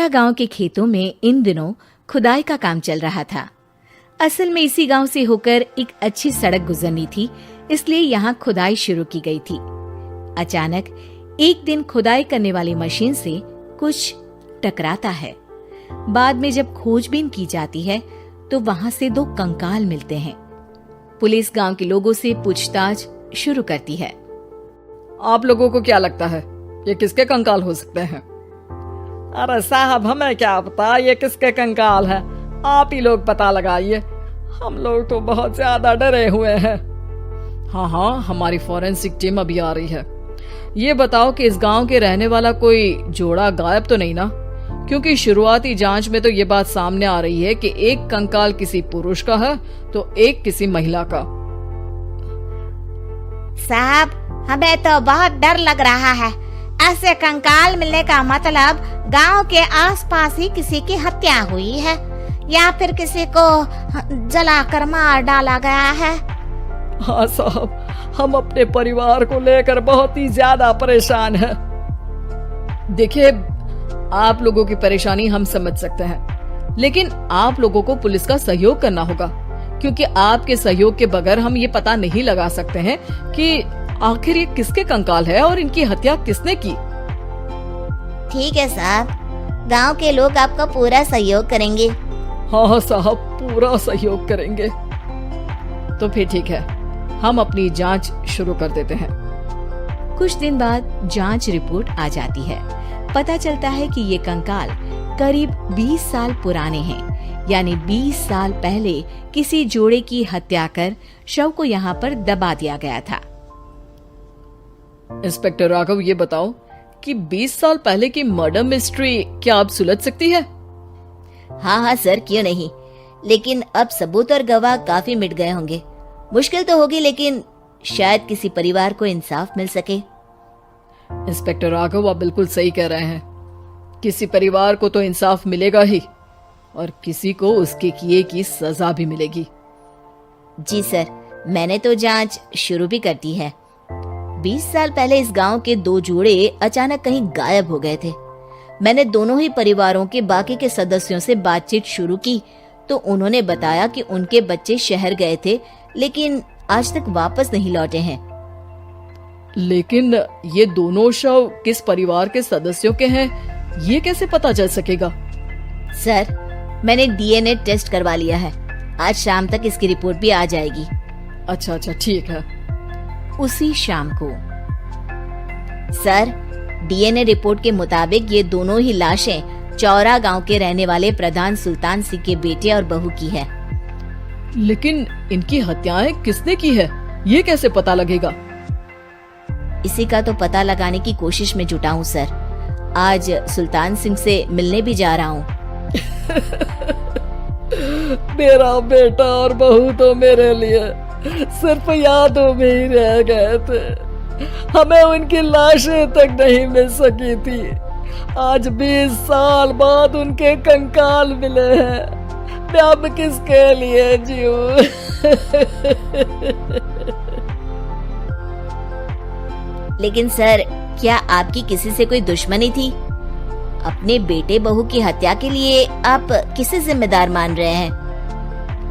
गांव के खेतों में इन दिनों खुदाई का काम चल रहा था। असल में इसी गांव से होकर एक अच्छी सड़क गुजरनी थी, इसलिए यहाँ खुदाई शुरू की गई थी। अचानक एक दिन खुदाई करने वाली मशीन से कुछ टकराता है। बाद में जब खोजबीन की जाती है तो वहाँ से 2 कंकाल मिलते हैं। पुलिस गांव के लोगों से पूछताछ शुरू करती है। आप लोगों को क्या लगता है ये किसके कंकाल हो सकते हैं? अरे साहब, हमें क्या पता ये किसके कंकाल है, आप ही लोग पता लगाइए, हम लोग तो बहुत ज्यादा डरे हुए हैं। हाँ, हमारी फॉरेंसिक टीम अभी आ रही है। ये बताओ कि इस गांव के रहने वाला कोई जोड़ा गायब तो नहीं ना? क्योंकि शुरुआती जांच में तो ये बात सामने आ रही है कि एक कंकाल किसी पुरुष का है तो एक किसी महिला का। साहब, हमें तो बहुत डर लग रहा है। ऐसे कंकाल मिलने का मतलब गांव के आसपास ही किसी की हत्या हुई है या फिर किसी को जलाकर मार डाला गया है। हाँ साहब, हम अपने परिवार को लेकर बहुत ही ज्यादा परेशान हैं। देखिए, आप लोगों की परेशानी हम समझ सकते हैं, लेकिन आप लोगों को पुलिस का सहयोग करना होगा, क्योंकि आपके सहयोग के बगैर हम ये पता नहीं लगा सकते हैं कि आखिर ये किसके कंकाल है और इनकी हत्या किसने की। ठीक है साहब, गांव के लोग आपका पूरा सहयोग करेंगे। हाँ साहब, पूरा सहयोग करेंगे। तो फिर ठीक है, हम अपनी जांच शुरू कर देते हैं। कुछ दिन बाद जांच रिपोर्ट आ जाती है। पता चलता है कि ये कंकाल करीब 20 साल पुराने हैं, यानी 20 साल पहले किसी जोड़े की हत्या कर शव को यहाँ पर दबा दिया गया था। इंस्पेक्टर राघव, ये बताओ कि 20 साल पहले की मर्डर मिस्ट्री क्या आप सुलझ सकती है? हाँ सर, क्यों नहीं, लेकिन अब सबूत और गवाह काफी मिट गए होंगे। मुश्किल तो होगी, लेकिन शायद किसी परिवार को इंसाफ मिल सके। इंस्पेक्टर राघव, आप बिल्कुल सही कह रहे हैं। किसी परिवार को तो इंसाफ मिलेगा ही और किसी को उसके किए की सजा भी मिलेगी। जी सर, मैंने तो जांच शुरू भी कर दी है। 20 साल पहले इस गांव के 2 जोड़े अचानक कहीं गायब हो गए थे। मैंने दोनों ही परिवारों के बाकी के सदस्यों से बातचीत शुरू की तो उन्होंने बताया कि उनके बच्चे शहर गए थे, लेकिन आज तक वापस नहीं लौटे हैं। लेकिन ये दोनों शव किस परिवार के सदस्यों के हैं, ये कैसे पता चल सकेगा? सर, मैंने डीएनए टेस्ट करवा लिया है। आज शाम तक इसकी रिपोर्ट भी आ जाएगी। अच्छा, ठीक है। उसी शाम को सर, डीएनए रिपोर्ट के मुताबिक ये दोनों ही लाशें चौरा गांव के रहने वाले प्रधान सुल्तान सिंह के बेटे और बहू की है। लेकिन इनकी हत्याएं किसने की है, ये कैसे पता लगेगा? इसी का तो पता लगाने की कोशिश में जुटा हूँ सर। आज सुल्तान सिंह से मिलने भी जा रहा हूँ। मेरा बेटा और बहू तो मेरे लिए सिर्फ यादों में ही रह गए थे, हमें उनकी लाशें तक नहीं मिल सकी थी। आज 20 साल बाद उनके कंकाल मिले हैं, मैं अब किसके लिए जीऊं? लेकिन सर, क्या आपकी किसी से कोई दुश्मनी थी? अपने बेटे बहू की हत्या के लिए आप किसे जिम्मेदार मान रहे हैं?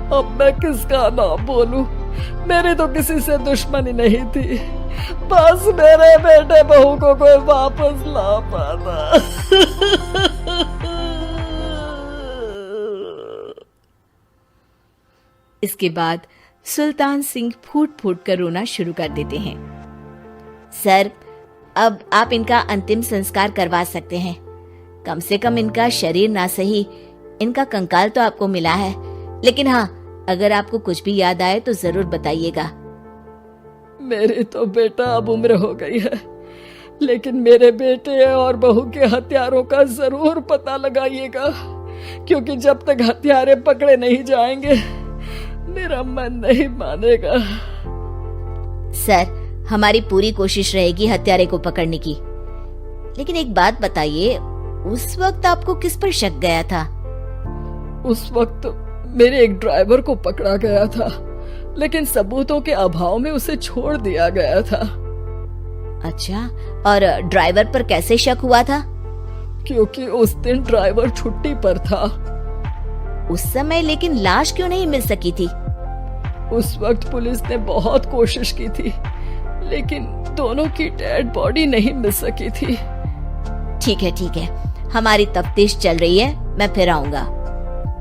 अब मैं किसका नाम बोलूं? मेरी तो किसी से दुश्मनी नहीं थी, बस मेरे बेटे बहू को कोई वापस ला पाता। इसके बाद सुल्तान सिंह फूट फूट कर रोना शुरू कर देते हैं। सर, अब आप इनका अंतिम संस्कार करवा सकते हैं। कम से कम इनका शरीर ना सही, इनका कंकाल तो आपको मिला है। लेकिन हाँ, अगर आपको कुछ भी याद आए तो जरूर बताइएगा। मेरी तो बेटा अब उम्र हो गई है, लेकिन मेरे बेटे और बहू के हत्यारों का जरूर पता लगाइएगा, क्योंकि जब तक हत्यारे पकड़े नहीं जाएंगे मेरा मन नहीं मानेगा। सर, हमारी पूरी कोशिश रहेगी हत्यारे को पकड़ने की। लेकिन एक बात बताइए, उस वक्त आपको किस पर शक गया था? उस वक्त मेरे एक ड्राइवर को पकड़ा गया था, लेकिन सबूतों के अभाव में उसे छोड़ दिया गया था। अच्छा, और ड्राइवर पर कैसे शक हुआ था? क्योंकि उस दिन ड्राइवर छुट्टी पर था। उस समय लेकिन लाश क्यों नहीं मिल सकी थी? उस वक्त पुलिस ने बहुत कोशिश की थी, लेकिन दोनों की डेड बॉडी नहीं मिल सकी थी। ठीक है, हमारी तफ्तीश चल रही है, मैं फिर आऊंगा।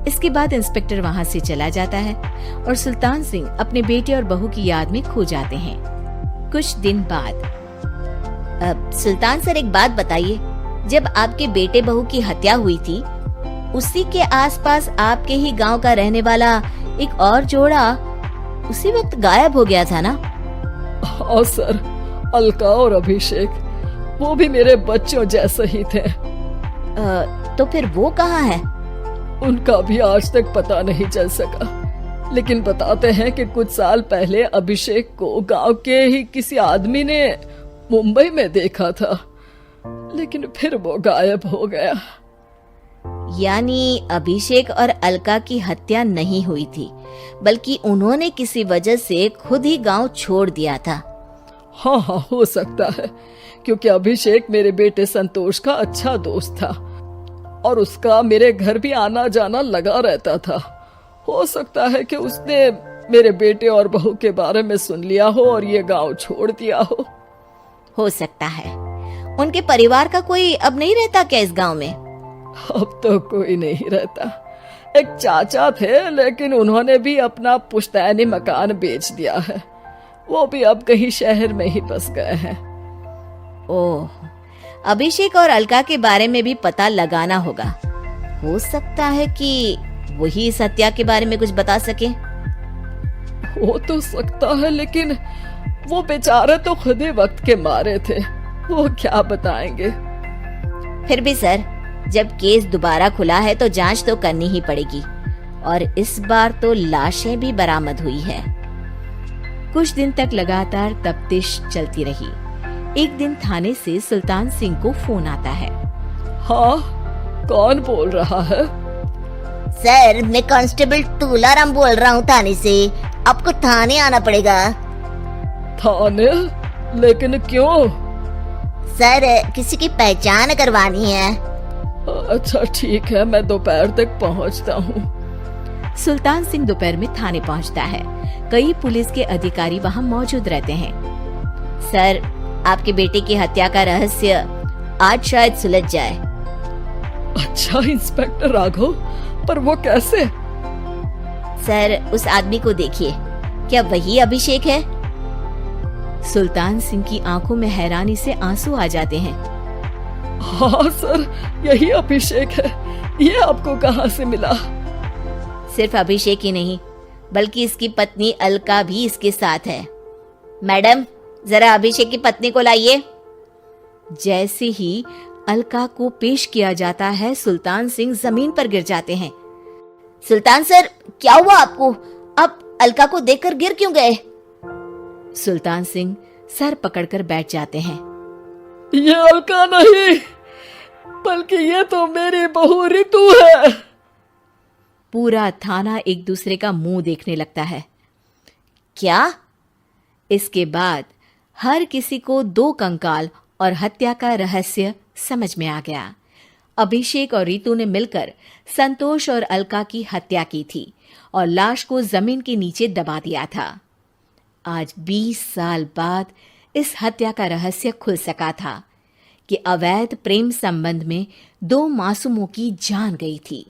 इसके बाद इंस्पेक्टर वहां से चला जाता है और सुल्तान सिंह अपने बेटे और बहू की याद में खो जाते हैं। कुछ दिन बाद सुल्तान सर, एक बात बताइए, जब आपके बेटे बहू की हत्या हुई थी, उसी के आसपास आपके ही गांव का रहने वाला एक और जोड़ा उसी वक्त गायब हो गया था ना? हाँ सर, अलका और अभिषेक, वो भी मेरे बच्चों जैसे ही थे। तो फिर वो कहाँ है? उनका भी आज तक पता नहीं चल सका, लेकिन बताते हैं कि कुछ साल पहले अभिषेक को गांव के ही किसी आदमी ने मुंबई में देखा था, लेकिन फिर वो गायब हो गया। यानी अभिषेक और अलका की हत्या नहीं हुई थी, बल्कि उन्होंने किसी वजह से खुद ही गांव छोड़ दिया था। हाँ, हो सकता है, क्योंकि अभिषेक मेरे बेटे संतोष का अच्छा दोस्त था और उसका मेरे घर भी आना जाना लगा रहता था। हो सकता है कि उसने मेरे बेटे और बहू के बारे में सुन लिया हो और ये गांव छोड़ दिया हो सकता है। उनके परिवार का कोई अब नहीं रहता क्या इस गांव में? अब तो कोई नहीं रहता। एक चाचा थे, लेकिन उन्होंने भी अपना पुश्तैनी मकान बेच दिया है। वो भी अब कहीं शहर में ही बस गए हैं। ओह, अभिषेक और अलका के बारे में भी पता लगाना होगा। हो सकता है कि वही इस हत्या के बारे में कुछ बता सके। हो तो सकता है, लेकिन वो बेचारे तो खुद ही वक्त के मारे थे, वो क्या बताएंगे। फिर भी सर, जब केस दोबारा खुला है तो जांच तो करनी ही पड़ेगी, और इस बार तो लाशें भी बरामद हुई है। कुछ दिन तक लगातार तफ्तीश चलती रही। एक दिन थाने से सुल्तान सिंह को फोन आता है। हाँ, कौन बोल रहा है? सर, मैं कांस्टेबल तुलाराम बोल रहा हूँ थाने से। आपको थाने आना पड़ेगा। थाने? लेकिन क्यों? सर, किसी की पहचान करवानी है। अच्छा ठीक है, मैं दोपहर तक पहुंचता हूँ। सुल्तान सिंह दोपहर में थाने पहुंचता है। कई पुलिस के अधिकारी वहां मौजूद रहते हैं। सर, आपके बेटे की हत्या का रहस्य आज शायद सुलझ जाए। अच्छा इंस्पेक्टर राघव, पर वो कैसे? सर, उस आदमी को देखिए, क्या वही अभिषेक है? सुल्तान सिंह की आंखों में हैरानी से आंसू आ जाते हैं। हाँ सर, यही अभिषेक है। ये आपको कहाँ से मिला? सिर्फ अभिषेक ही नहीं, बल्कि इसकी पत्नी अलका भी इसके साथ है। मैडम, जरा अभिषेक की पत्नी को लाइए। जैसे ही अलका को पेश किया जाता है, सुल्तान सिंह जमीन पर गिर जाते हैं। सुल्तान सर, क्या हुआ आपको? आप अलका को देखकर गिर क्यों गए? सुल्तान सिंह सर पकड़कर बैठ जाते हैं। ये अलका नहीं, बल्कि ये तो मेरी बहू रितु है। पूरा थाना एक दूसरे का मुंह देखने लगता है। क्या? इसके बाद हर किसी को दो कंकाल और हत्या का रहस्य समझ में आ गया। अभिषेक और रितु ने मिलकर संतोष और अलका की हत्या की थी और लाश को जमीन के नीचे दबा दिया था। आज 20 साल बाद इस हत्या का रहस्य खुल सका था कि अवैध प्रेम संबंध में दो मासूमों की जान गई थी।